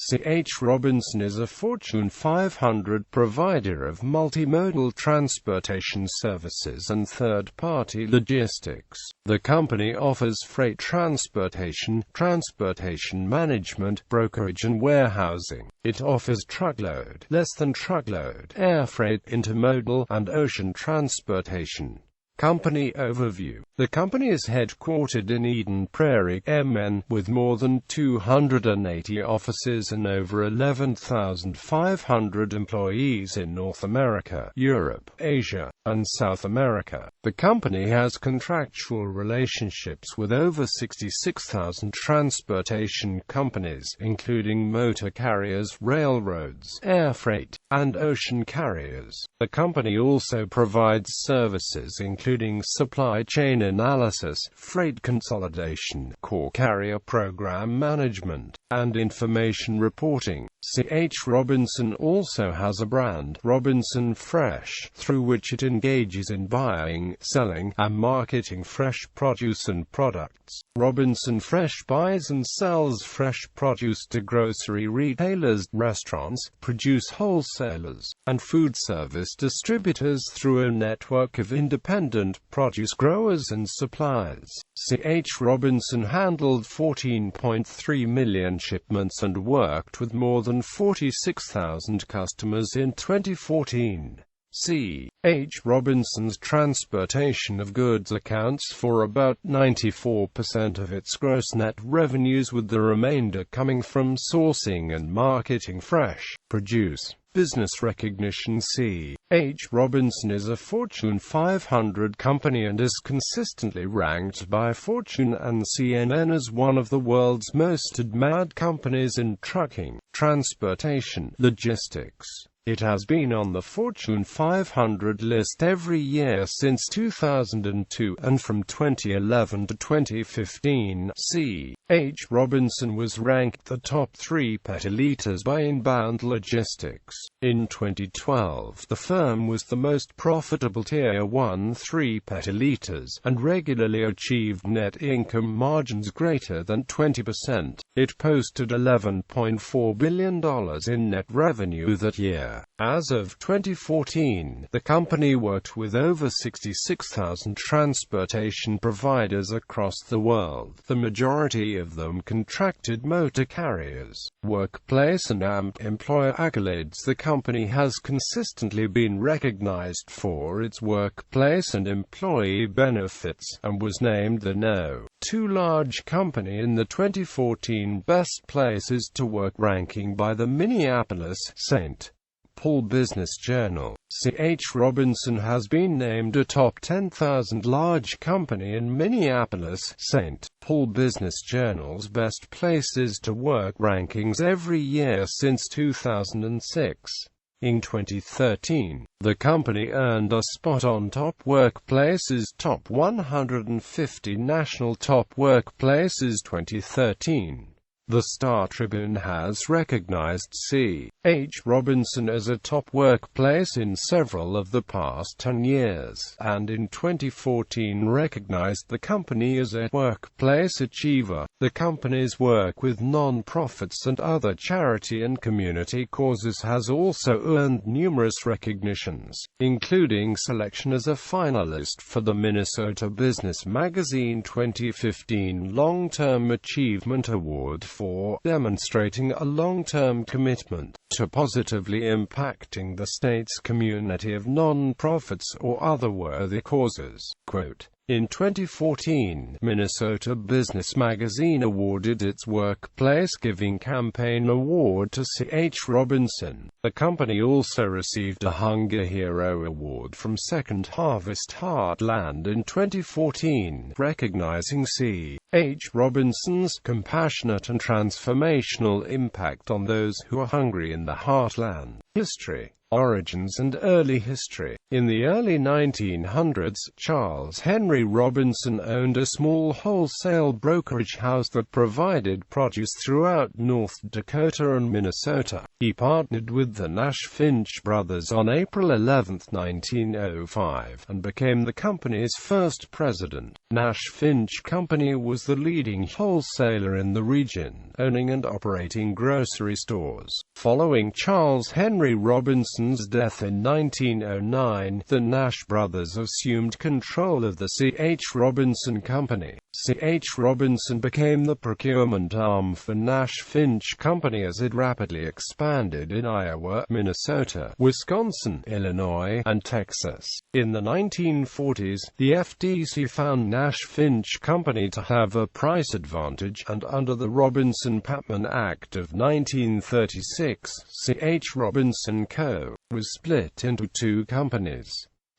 C.H. Robinson is a Fortune 500 provider of multimodal transportation services and third-party logistics. The company offers freight transportation, transportation management, brokerage and warehousing. It offers truckload, less than truckload, air freight, intermodal, and ocean transportation. Company overview. The company is headquartered in Eden Prairie, MN, with more than 280 offices and over 11,500 employees in North America, Europe, Asia, and South America. The company has contractual relationships with over 66,000 transportation companies, including motor carriers, railroads, air freight, and ocean carriers. The company also provides services including supply chain analysis, freight consolidation, core carrier program management, and information reporting. C.H. Robinson also has a brand, Robinson Fresh, through which it engages in buying, selling, and marketing fresh produce and products. Robinson Fresh buys and sells fresh produce to grocery retailers, restaurants, produce wholesalers, and food service distributors through a network of independent produce growers and suppliers. C.H. Robinson handled 14.3 million shipments and worked with more than 46,000 customers in 2014. C.H. Robinson's transportation of goods accounts for about 94% of its gross net revenues, with the remainder coming from sourcing and marketing fresh produce. Business recognition. C.H. Robinson is a Fortune 500 company and is consistently ranked by Fortune and CNN as one of the world's most admired companies in trucking, transportation, logistics. It has been on the Fortune 500 list every year since 2002, and from 2011 to 2015, C.H. Robinson was ranked the top 3 petaliters by Inbound Logistics. In 2012, the firm was the most profitable Tier 1 3 petaliters, and regularly achieved net income margins greater than 20%. It posted $11.4 billion in net revenue that year. As of 2014, the company worked with over 66,000 transportation providers across the world, the majority of them contracted motor carriers. Workplace and employer accolades. The company has consistently been recognized for its workplace and employee benefits, and was named the No. 2 large company in the 2014 Best Places to Work ranking by the Minneapolis-St. Paul Business Journal. C.H. Robinson has been named a top 10,000 large company in Minneapolis-St. Paul Business Journal's Best Places to Work rankings every year since 2006. In 2013, the company earned a spot on Top Workplaces Top 150 National Top Workplaces 2013. The Star Tribune has recognized C.H. Robinson as a top workplace in several of the past 10 years, and in 2014 recognized the company as a workplace achiever. The company's work with non-profits and other charity and community causes has also earned numerous recognitions, including selection as a finalist for the Minnesota Business Magazine 2015 Long-Term Achievement Award for demonstrating a long-term commitment to positively impacting the state's community of non-profits or other worthy causes. Quote, in 2014, Minnesota Business Magazine awarded its Workplace Giving Campaign Award to C.H. Robinson. The company also received a Hunger Hero Award from Second Harvest Heartland in 2014, recognizing C.H. Robinson's compassionate and transformational impact on those who are hungry in the Heartland. History. Origins and early history. In the early 1900s, Charles Henry Robinson owned a small wholesale brokerage house that provided produce throughout North Dakota and Minnesota. He partnered with the Nash Finch brothers on April 11, 1905, and became the company's first president. Nash Finch Company was the leading wholesaler in the region, owning and operating grocery stores. Following Charles Henry Robinson's death in 1909, the Nash brothers assumed control of the C.H. Robinson Company. C.H. Robinson became the procurement arm for Nash Finch Company as it rapidly expanded in Iowa, Minnesota, Wisconsin, Illinois, and Texas. In the 1940s, the FTC found Nash Finch Company to have a price advantage, and under the Robinson-Patman Act of 1936, C.H. Robinson Co. was split into two companies.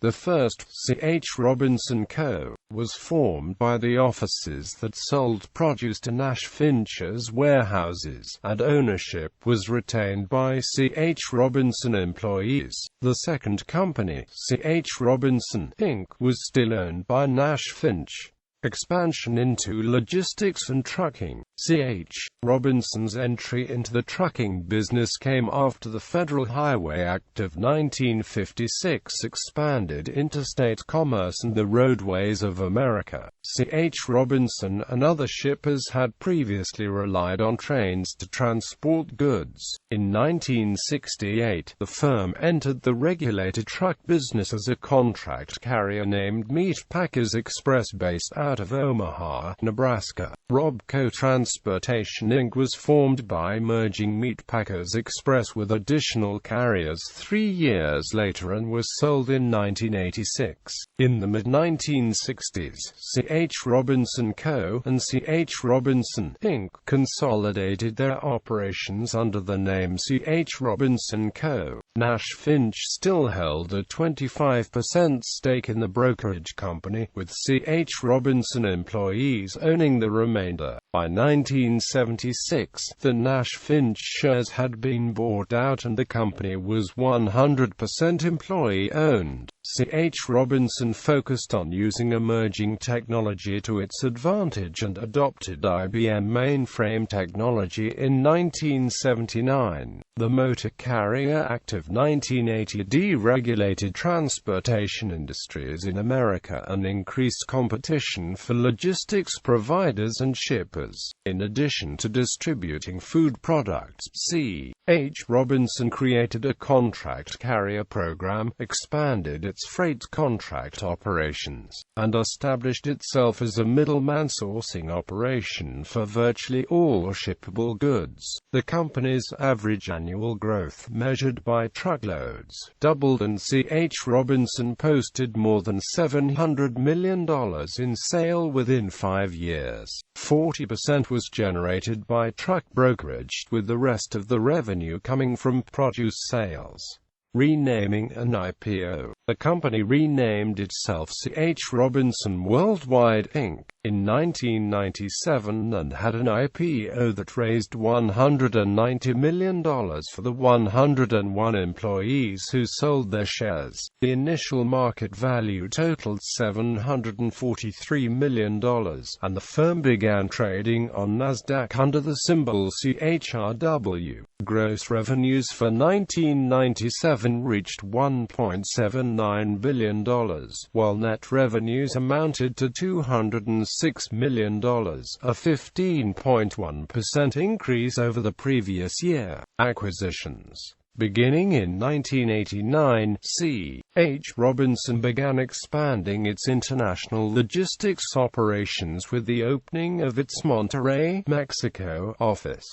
The first, C.H. Robinson Co., was formed by the offices that sold produce to Nash Finch's warehouses, and ownership was retained by C.H. Robinson employees. The second company, C.H. Robinson, Inc., was still owned by Nash Finch. Expansion into logistics and trucking. C.H. Robinson's entry into the trucking business came after the Federal Highway Act of 1956 expanded interstate commerce and the roadways of America. C.H. Robinson and other shippers had previously relied on trains to transport goods. In 1968, the firm entered the regulated truck business as a contract carrier named Meat Packers Express based out of Omaha, Nebraska. Robco Transportation Inc. was formed by merging Meat Packers Express with additional carriers 3 years later and was sold in 1986. In the mid-1960s, C.H. Robinson Co. and C.H. Robinson, Inc. consolidated their operations under the name C.H. Robinson Co. Nash Finch still held a 25% stake in the brokerage company, with C.H. Robinson employees owning the remainder. By 1976, the Nash Finch shares had been bought out and the company was 100% employee-owned. C.H. Robinson focused on using emerging technology to its advantage and adopted IBM mainframe technology in 1979. The Motor Carrier Act of 1980 deregulated transportation industries in America and increased competition for logistics providers and shippers. In addition to distributing food products, C.H. Robinson created a contract carrier program, expanded its freight contract operations, and established itself as a middleman sourcing operation for virtually all shippable goods. The company's average annual growth, measured by truckloads, doubled, and C.H. Robinson posted more than $700 million in sales within 5 years. 40% was generated by truck brokerage, with the rest of the revenue coming from produce sales. Renaming and IPO. The company renamed itself C.H. Robinson Worldwide, Inc. in 1997 and had an IPO that raised $190 million for the 101 employees who sold their shares. The initial market value totaled $743 million, and the firm began trading on NASDAQ under the symbol CHRW. Gross revenues for 1997 reached $1.79 billion, while net revenues amounted to $206 million, a 15.1% increase over the previous year. Acquisitions. Beginning in 1989, C.H. Robinson began expanding its international logistics operations with the opening of its Monterrey, Mexico office.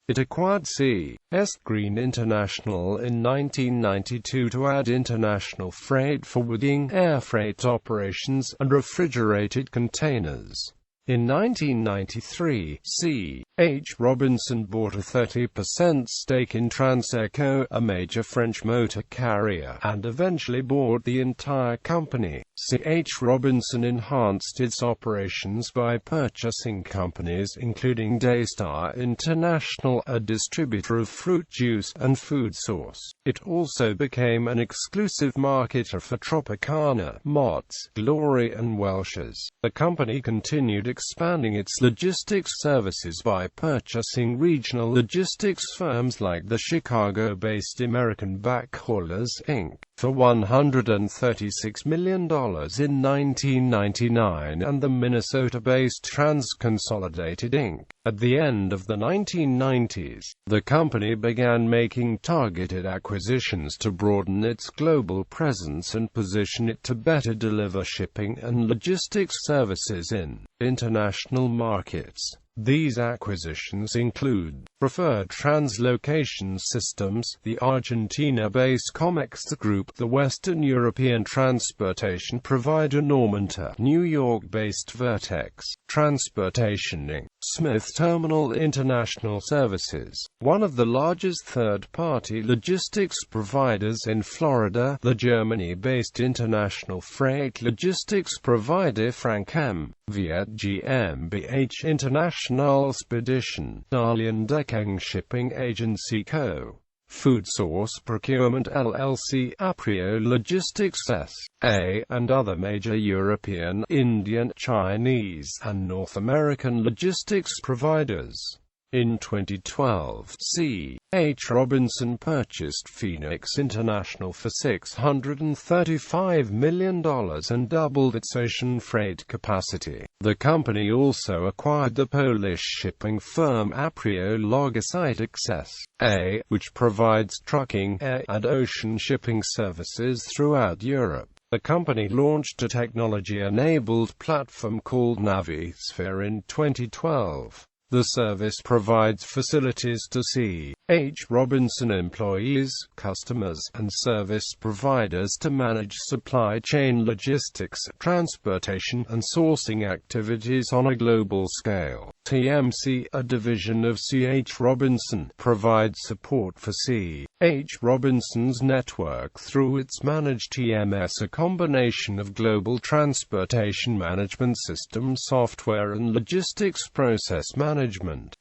It acquired C.S. Green International in 1992 to add international freight forwarding, air freight operations, and refrigerated containers. In 1993, C.H.Robinson bought a 30% stake in TransEco, a major French motor carrier, and eventually bought the entire company. C.H.Robinson enhanced its operations by purchasing companies including Daystar International, a distributor of fruit juice, and Food Source. It also became an exclusive marketer for Tropicana, Mott's, Glory and Welch's. The company continued expanding its logistics services by purchasing regional logistics firms like the Chicago-based American Backhaulers, Inc. for $136 million in 1999 and the Minnesota-based Transconsolidated Inc. At the end of the 1990s, the company began making targeted acquisitions to broaden its global presence and position it to better deliver shipping and logistics services in international markets. These acquisitions include Preferred Translocation Systems, the Argentina-based Comex Group, the Western European transportation provider Normantor, New York-based Vertex Transportation Inc., Smith Terminal International Services, one of the largest third-party logistics providers in Florida, the Germany-based international freight logistics provider Frank-M. Viet GmbH International Spedition, Dalian Decking Shipping Agency Co., Food Source Procurement LLC, Aprio Logistics S.A., and other major European, Indian, Chinese, and North American logistics providers. In 2012, C.H.Robinson purchased Phoenix International for $635 million and doubled its ocean freight capacity. The company also acquired the Polish shipping firm Aprio Logistics S.A., which provides trucking, air, and ocean shipping services throughout Europe. The company launched a technology-enabled platform called Navisphere in 2012. The service provides facilities to C.H.Robinson employees, customers, and service providers to manage supply chain logistics, transportation, and sourcing activities on a global scale. TMC, a division of C.H.Robinson, provides support for C.H.Robinson's network through its managed TMS, a combination of global transportation management system software and logistics process management,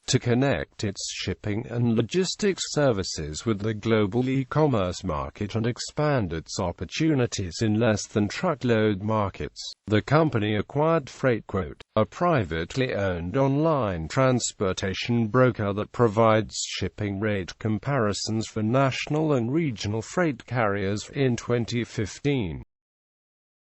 to connect its shipping and logistics services with the global e-commerce market and expand its opportunities in less than truckload markets. The company acquired FreightQuote, a privately owned online transportation broker that provides shipping rate comparisons for national and regional freight carriers, in 2015.